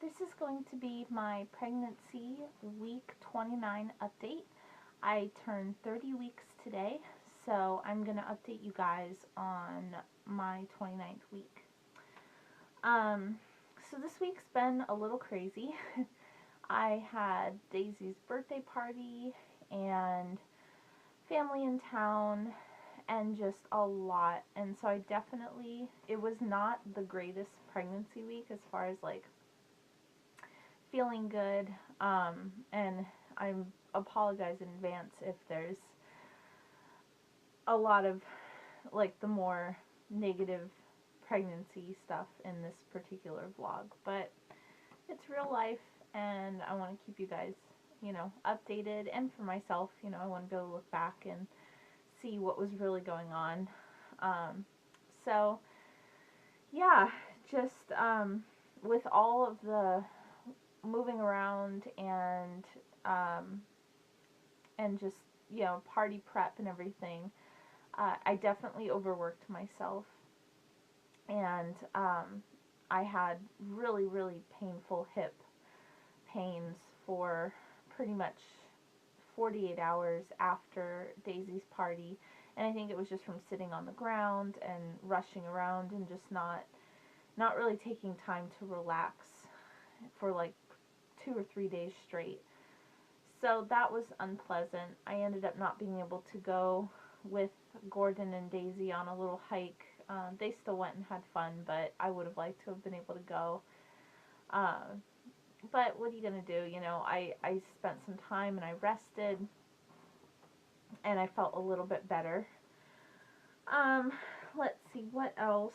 This is going to be my pregnancy week 29 update. I turned 30 weeks today, so I'm going to update you guys on my 29th week. So this week's been a little crazy. I had Daisy's birthday party and family in town and just a lot, and so it was not the greatest pregnancy week as far as like feeling good, and I apologize in advance if there's a lot of like the more negative pregnancy stuff in this particular vlog, but it's real life and I want to keep you guys, updated, and for myself, I want to be able to look back and see what was really going on. So yeah, just with all of the moving around and just party prep and everything, I definitely overworked myself, and I had really painful hip pains for pretty much 48 hours after Daisy's party, and I think it was just from sitting on the ground and rushing around and just not really taking time to relax for like 2 or 3 days straight. So that was unpleasant. I ended up not being able to go with Gordon and Daisy on a little hike. They still went and had fun, but I would have liked to have been able to go. But what are you going to do? I spent some time and I rested, and I felt a little bit better. Let's see, what else?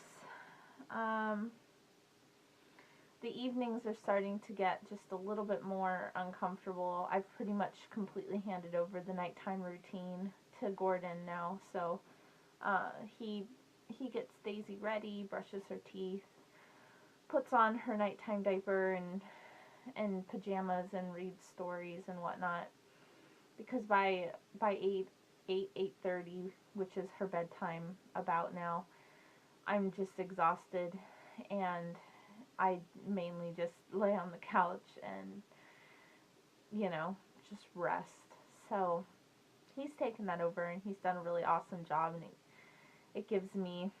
The evenings are starting to get just a little bit more uncomfortable. I've pretty much completely handed over the nighttime routine to Gordon now, so he gets Daisy ready, brushes her teeth, puts on her nighttime diaper and pajamas, and reads stories and whatnot, because by 8:30, which is her bedtime about now, I'm just exhausted, and I mainly just lay on the couch and, just rest. So he's taken that over, and he's done a really awesome job, and it gives me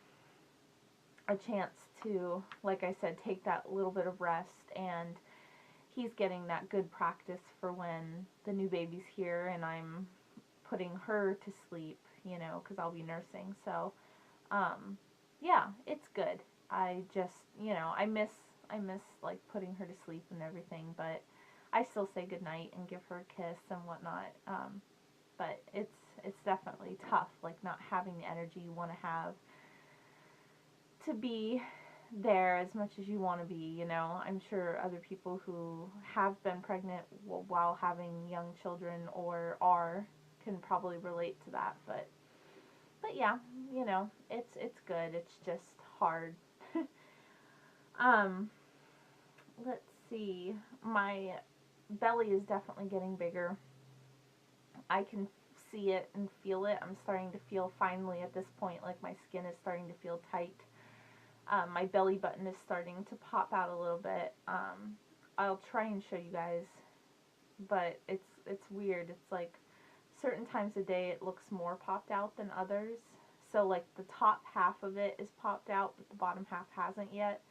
a chance to, like I said, take that little bit of rest, and he's getting that good practice for when the new baby's here and I'm putting her to sleep, because I'll be nursing. So, yeah, it's good. I just, I miss like putting her to sleep and everything, but I still say goodnight and give her a kiss and whatnot. But it's definitely tough, like not having the energy you want to have to be there as much as you want to be. I'm sure other people who have been pregnant while having young children or are can probably relate to that, but yeah, it's good. It's just hard. Let's see. My belly is definitely getting bigger. I can see it and feel it. I'm starting to feel finally at this point like my skin is starting to feel tight. My belly button is starting to pop out a little bit. I'll try and show you guys, but it's weird. It's like certain times of day it looks more popped out than others. So like the top half of it is popped out, but the bottom half hasn't yet.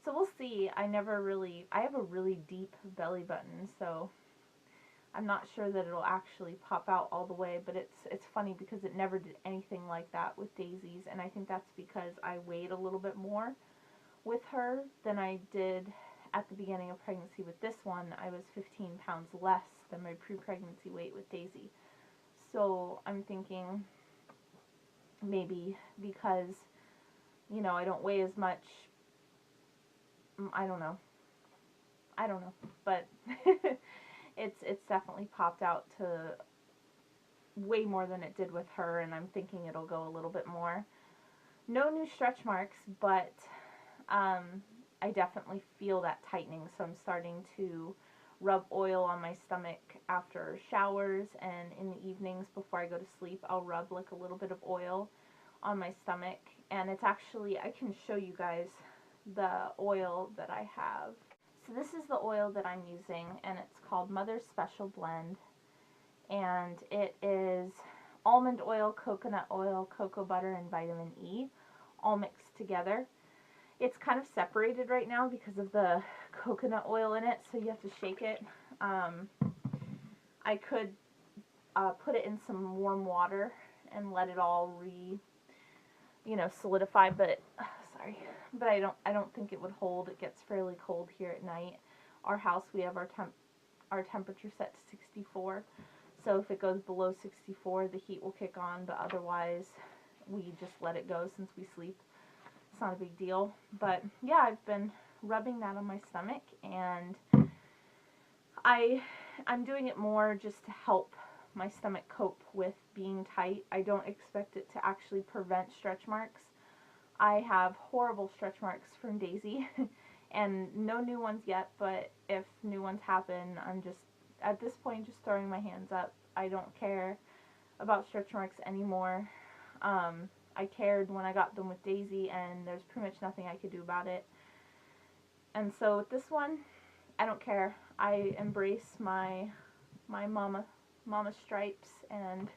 So we'll see. I have a really deep belly button, so I'm not sure that it'll actually pop out all the way, but it's funny because it never did anything like that with Daisy's, and I think that's because I weighed a little bit more with her than I did at the beginning of pregnancy. With this one, I was 15 pounds less than my pre-pregnancy weight with Daisy. So I'm thinking maybe because, I don't weigh as much, I don't know, but it's definitely popped out to way more than it did with her, and I'm thinking it'll go a little bit more. No new stretch marks, but I definitely feel that tightening, so I'm starting to rub oil on my stomach after showers, and in the evenings before I go to sleep I'll rub like a little bit of oil on my stomach, and it's actually, I can show you guys the oil that I have. So this is the oil that I'm using, and it's called Mother's Special Blend, and it is almond oil, coconut oil, cocoa butter, and vitamin E all mixed together. It's kind of separated right now because of the coconut oil in it, so you have to shake it. I could put it in some warm water and let it all solidify, but but I don't think it would hold. It gets fairly cold here at night. Our house, we have our temperature set to 64. So if it goes below 64, the heat will kick on, but otherwise we just let it go since we sleep. It's not a big deal. But yeah, I've been rubbing that on my stomach, and I'm doing it more just to help my stomach cope with being tight. I don't expect it to actually prevent stretch marks. I have horrible stretch marks from Daisy, and no new ones yet, but if new ones happen, I'm just, at this point, just throwing my hands up. I don't care about stretch marks anymore. I cared when I got them with Daisy, and there's pretty much nothing I could do about it. And so with this one, I don't care. I embrace my mama stripes, and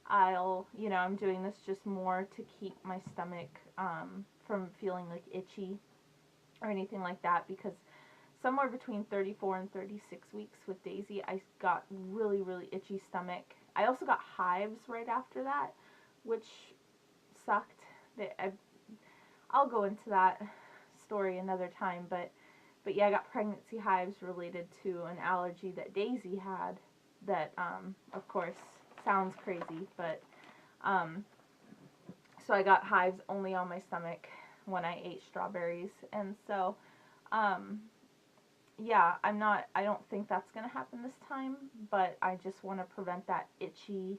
I'm doing this just more to keep my stomach from feeling like itchy or anything like that, because somewhere between 34 and 36 weeks with Daisy, I got really, really itchy stomach. I also got hives right after that, which sucked. I'll go into that story another time, but yeah, I got pregnancy hives related to an allergy that Daisy had that, of course, sounds crazy, but, so I got hives only on my stomach when I ate strawberries, and so, yeah, I don't think that's going to happen this time, but I just want to prevent that itchy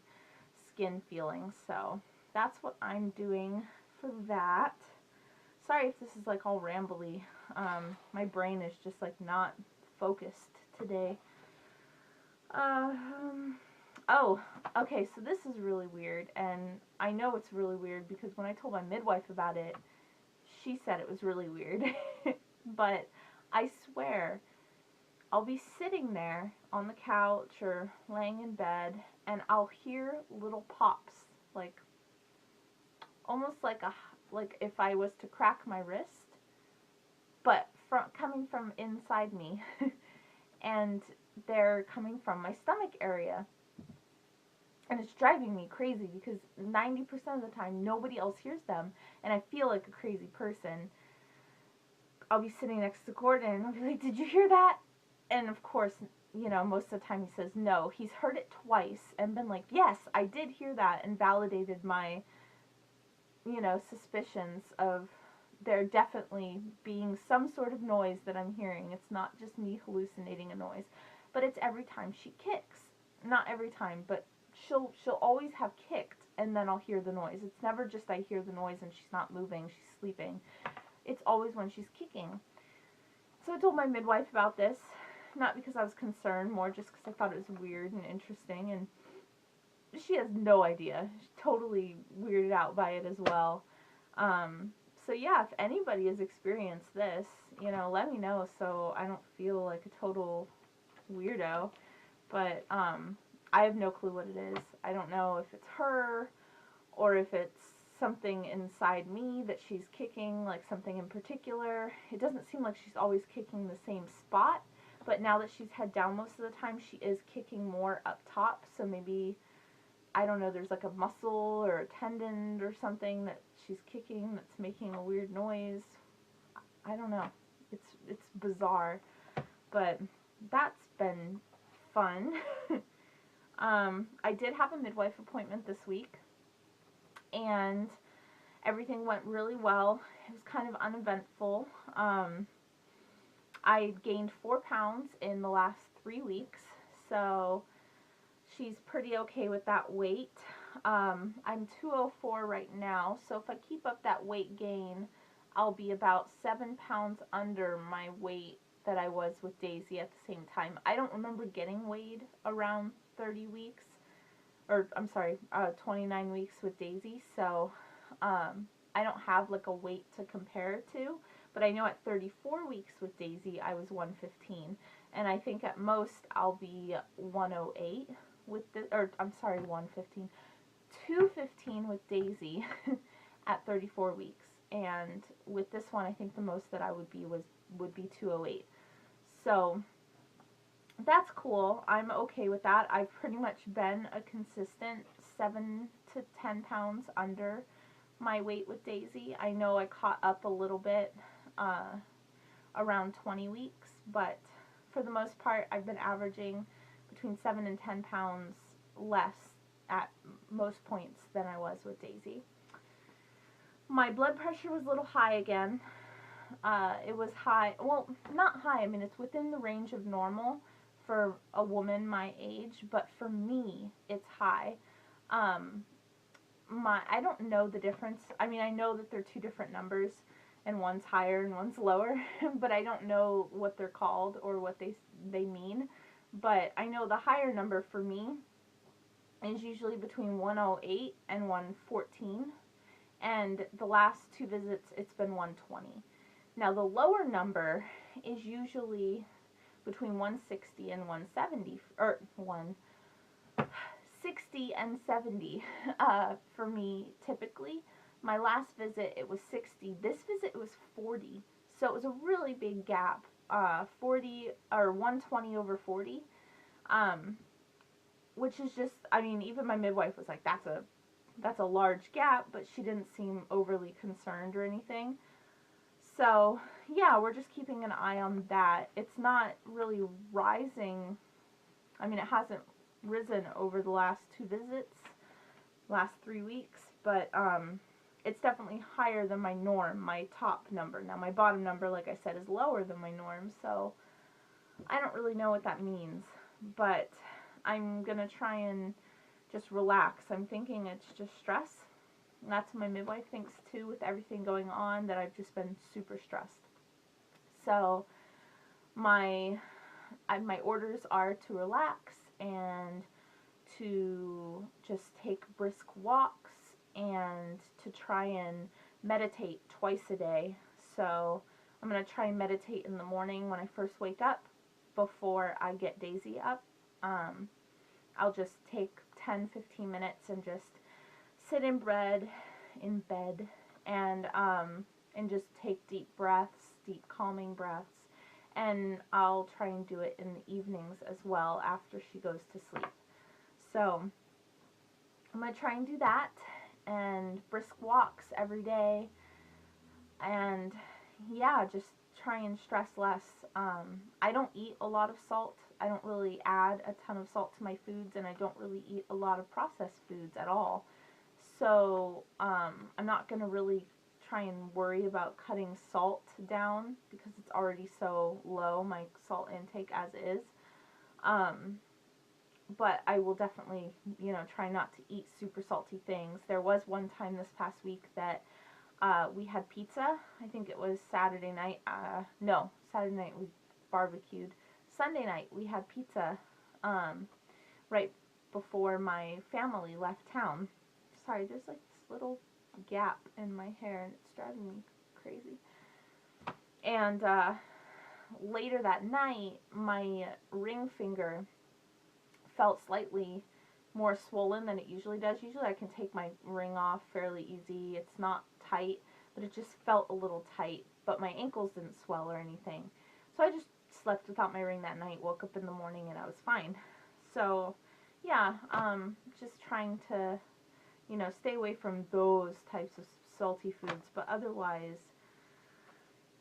skin feeling, so that's what I'm doing for that. Sorry if this is like all rambly. My brain is just like not focused today. Oh, okay, so this is really weird, and I know it's really weird because when I told my midwife about it, she said it was really weird. But I swear, I'll be sitting there on the couch or laying in bed, and I'll hear little pops, like almost like if I was to crack my wrist, but coming from inside me, and they're coming from my stomach area. And it's driving me crazy because 90% of the time nobody else hears them, and I feel like a crazy person. I'll be sitting next to Gordon, and I'll be like, "Did you hear that?" And of course, most of the time he says no. He's heard it twice and been like, "Yes, I did hear that," and validated my, suspicions of there definitely being some sort of noise that I'm hearing. It's not just me hallucinating a noise, but it's every time she kicks. Not every time, but she'll always have kicked, and then I'll hear the noise. It's never just I hear the noise and she's not moving, she's sleeping. It's always when she's kicking. So I told my midwife about this, not because I was concerned, more just because I thought it was weird and interesting, and she has no idea. She's totally weirded out by it as well. So yeah, if anybody has experienced this, let me know so I don't feel like a total weirdo. But I have no clue what it is. I don't know if it's her or if it's something inside me that she's kicking, like something in particular. It doesn't seem like she's always kicking the same spot, but now that she's head down most of the time, she is kicking more up top. So maybe, I don't know, there's like a muscle or a tendon or something that she's kicking that's making a weird noise. I don't know. It's bizarre, but that's been fun. I did have a midwife appointment this week, and everything went really well. It was kind of uneventful. I gained 4 pounds in the last 3 weeks, so she's pretty okay with that weight. I'm 204 right now, so if I keep up that weight gain, I'll be about 7 pounds under my weight that I was with Daisy at the same time. I don't remember getting weighed around 30 weeks, or I'm sorry, 29 weeks with Daisy, so I don't have like a weight to compare to, But I know at 34 weeks with Daisy, I was 115. And I think at most I'll be 108 with the, or I'm sorry, 115. 215 with Daisy at 34 weeks. And with this one, I think the most that I would be would be 208. So that's cool. I'm okay with that. I've pretty much been a consistent 7 to 10 pounds under my weight with Daisy. I know I caught up a little bit around 20 weeks, but for the most part, I've been averaging between 7 and 10 pounds less at most points than I was with Daisy. My blood pressure was a little high again. It was high, well, not high, I mean, it's within the range of normal for a woman my age, but for me, it's high. I don't know the difference. I mean, I know that they're two different numbers, and one's higher and one's lower, but I don't know what they're called or what they mean. But I know the higher number for me is usually between 108 and 114, and the last two visits it's been 120. Now the lower number is usually between 160 and 170, or 160 and 70 for me typically. My last visit it was 60. This visit it was 40. So it was a really big gap. 40 or 120 over 40. Which is just, I mean, even my midwife was like, that's a large gap, but she didn't seem overly concerned or anything. So, yeah, we're just keeping an eye on that. It's not really rising. I mean, it hasn't risen over the last two visits, last 3 weeks, but it's definitely higher than my norm, my top number. Now, my bottom number, like I said, is lower than my norm, so I don't really know what that means, but I'm going to try and just relax. I'm thinking it's just stress. And that's what my midwife thinks too, with everything going on, that I've just been super stressed. So my orders are to relax and to just take brisk walks and to try and meditate twice a day. So I'm going to try and meditate in the morning when I first wake up before I get Daisy up. I'll just take 10-15 minutes and just sit in bed and just take deep breaths, deep calming breaths, and I'll try and do it in the evenings as well after she goes to sleep. So I'm going to try and do that, and brisk walks every day, and yeah, just try and stress less. I don't eat a lot of salt. I don't really add a ton of salt to my foods, and I don't really eat a lot of processed foods at all. So I'm not going to really try and worry about cutting salt down because it's already so low, my salt intake as is. But I will definitely, try not to eat super salty things. There was one time this past week that we had pizza. I think it was Saturday night. No, Saturday night we barbecued. Sunday night we had pizza right before my family left town. Sorry, there's like this little gap in my hair and it's driving me crazy. And later that night, my ring finger felt slightly more swollen than it usually does. Usually I can take my ring off fairly easy. It's not tight, but it just felt a little tight. But my ankles didn't swell or anything. So I just slept without my ring that night, woke up in the morning, and I was fine. So, yeah, just trying to, stay away from those types of salty foods. But otherwise,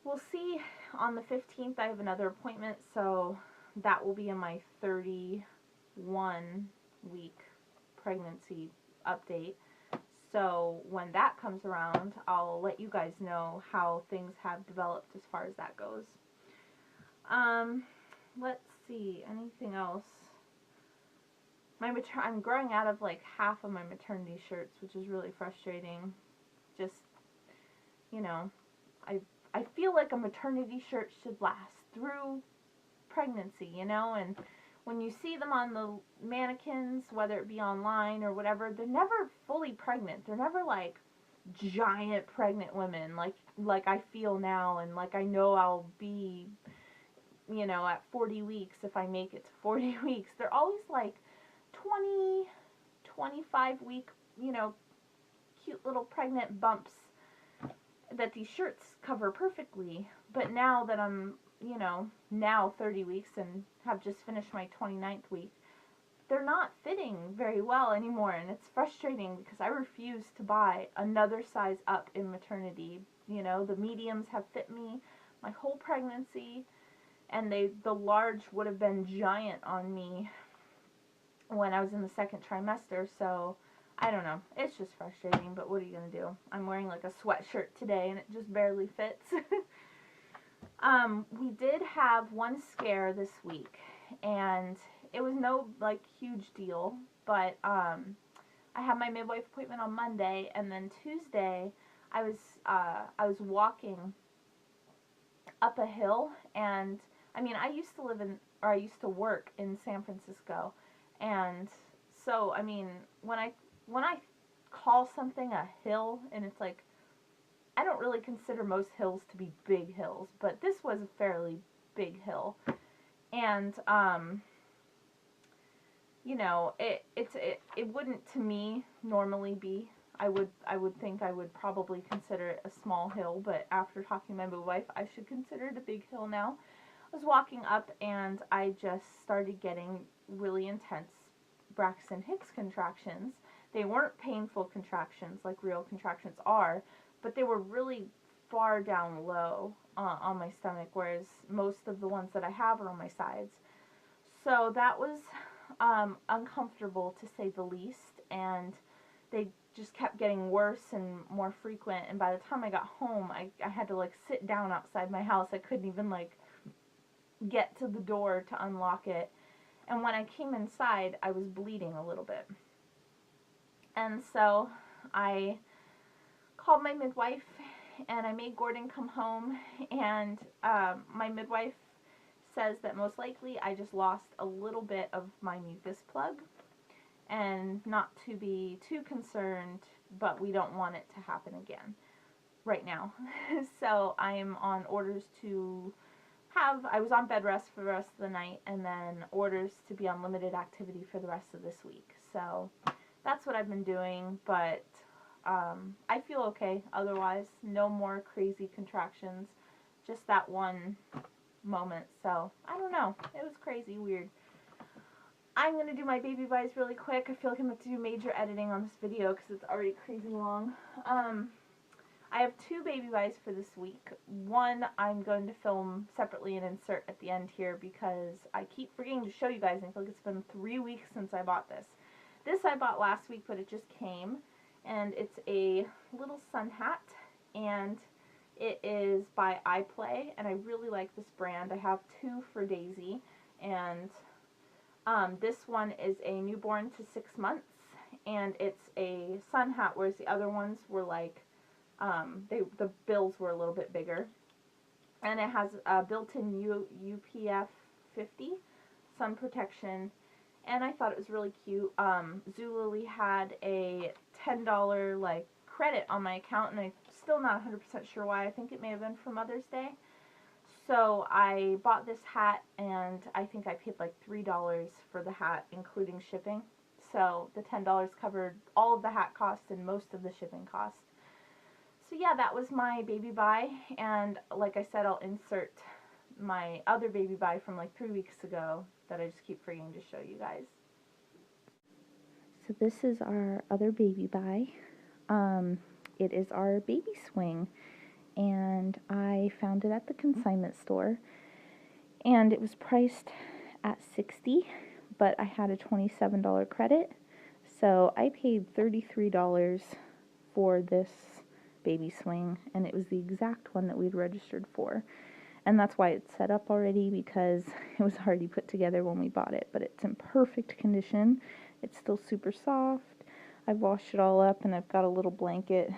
we'll see. On the 15th, I have another appointment, so that will be in my 31-week pregnancy update. So when that comes around, I'll let you guys know how things have developed as far as that goes. Let's see, anything else? I'm growing out of like half of my maternity shirts, which is really frustrating. Just, I feel like a maternity shirt should last through pregnancy, and when you see them on the mannequins, whether it be online or whatever, they're never fully pregnant. They're never like giant pregnant women like I feel now, and like I know I'll be, you know, at 40 weeks if I make it to 40 weeks. They're always like 20, 25 week, you know, cute little pregnant bumps that these shirts cover perfectly. But now that I'm, you know, now 30 weeks and have just finished my 29th week, they're not fitting very well anymore, and it's frustrating because I refuse to buy another size up in maternity. You know, the mediums have fit me my whole pregnancy, and the large would have been giant on me when I was in the second trimester. So I don't know, it's just frustrating, but what are you gonna do? I'm wearing like a sweatshirt today and it just barely fits. We did have one scare this week, and it was no like huge deal, but I had my midwife appointment on Monday, and then Tuesday I was walking up a hill, and I mean, I used to live in, or I used to work in San Francisco, and so I mean, when I call something a hill, and it's like, I don't really consider most hills to be big hills, but this was a fairly big hill, and you know, it wouldn't to me normally be. I would think I would probably consider it a small hill, but after talking to my midwife, I should consider it a big hill now. I was walking up and I just started getting really intense Braxton Hicks contractions. They weren't painful contractions like real contractions are, but they were really far down low on my stomach, whereas most of the ones that I have are on my sides. So that was uncomfortable to say the least, and they just kept getting worse and more frequent, and by the time I got home, I had to like sit down outside my house. I couldn't even like get to the door to unlock it, and when I came inside, I was bleeding a little bit, and so I called my midwife, and I made Gordon come home, and my midwife says that most likely I just lost a little bit of my mucus plug, and not to be too concerned, but we don't want it to happen again right now. So I am on orders to I was on bed rest for the rest of the night, and then orders to be on limited activity for the rest of this week. So that's what I've been doing, but I feel okay otherwise. No more crazy contractions, just that one moment. So I don't know, it was crazy weird. I'm going to do my baby buys really quick. I feel like I'm going to do major editing on this video because it's already crazy long. I have 2 baby buys for this week. One I'm going to film separately and insert at the end here because I keep forgetting to show you guys, and I feel like it's been 3 weeks since I bought this. This I bought last week, but it just came, and it's a little sun hat, and it is by iPlay, and I really like this brand. I have 2 for Daisy, and this one is a newborn to 6 months, and it's a sun hat, whereas the other ones were like, the bills were a little bit bigger. And it has a built-in UPF 50 sun protection, and I thought it was really cute. Zulily had a $10 like credit on my account, and I'm still not 100% sure why. I think it may have been for Mother's Day. So I bought this hat, and I think I paid like $3 for the hat, including shipping. So the $10 covered all of the hat costs and most of the shipping cost. So yeah, that was my baby buy, and like I said, I'll insert my other baby buy from like 3 weeks ago that I just keep forgetting to show you guys. So this is our other baby buy. It is our baby swing, and I found it at the consignment store, and it was priced at $60, but I had a $27 credit, so I paid $33 for this baby swing, and it was the exact one that we'd registered for, and that's why it's set up already, because it was already put together when we bought it. But it's in perfect condition. It's still super soft. I've washed it all up, and I've got a little blanket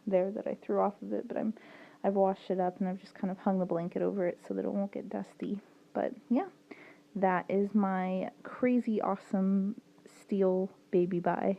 there that I threw off of it, but I've washed it up, and I've just kind of hung the blanket over it so that it won't get dusty. But yeah, that is my crazy awesome steal baby buy.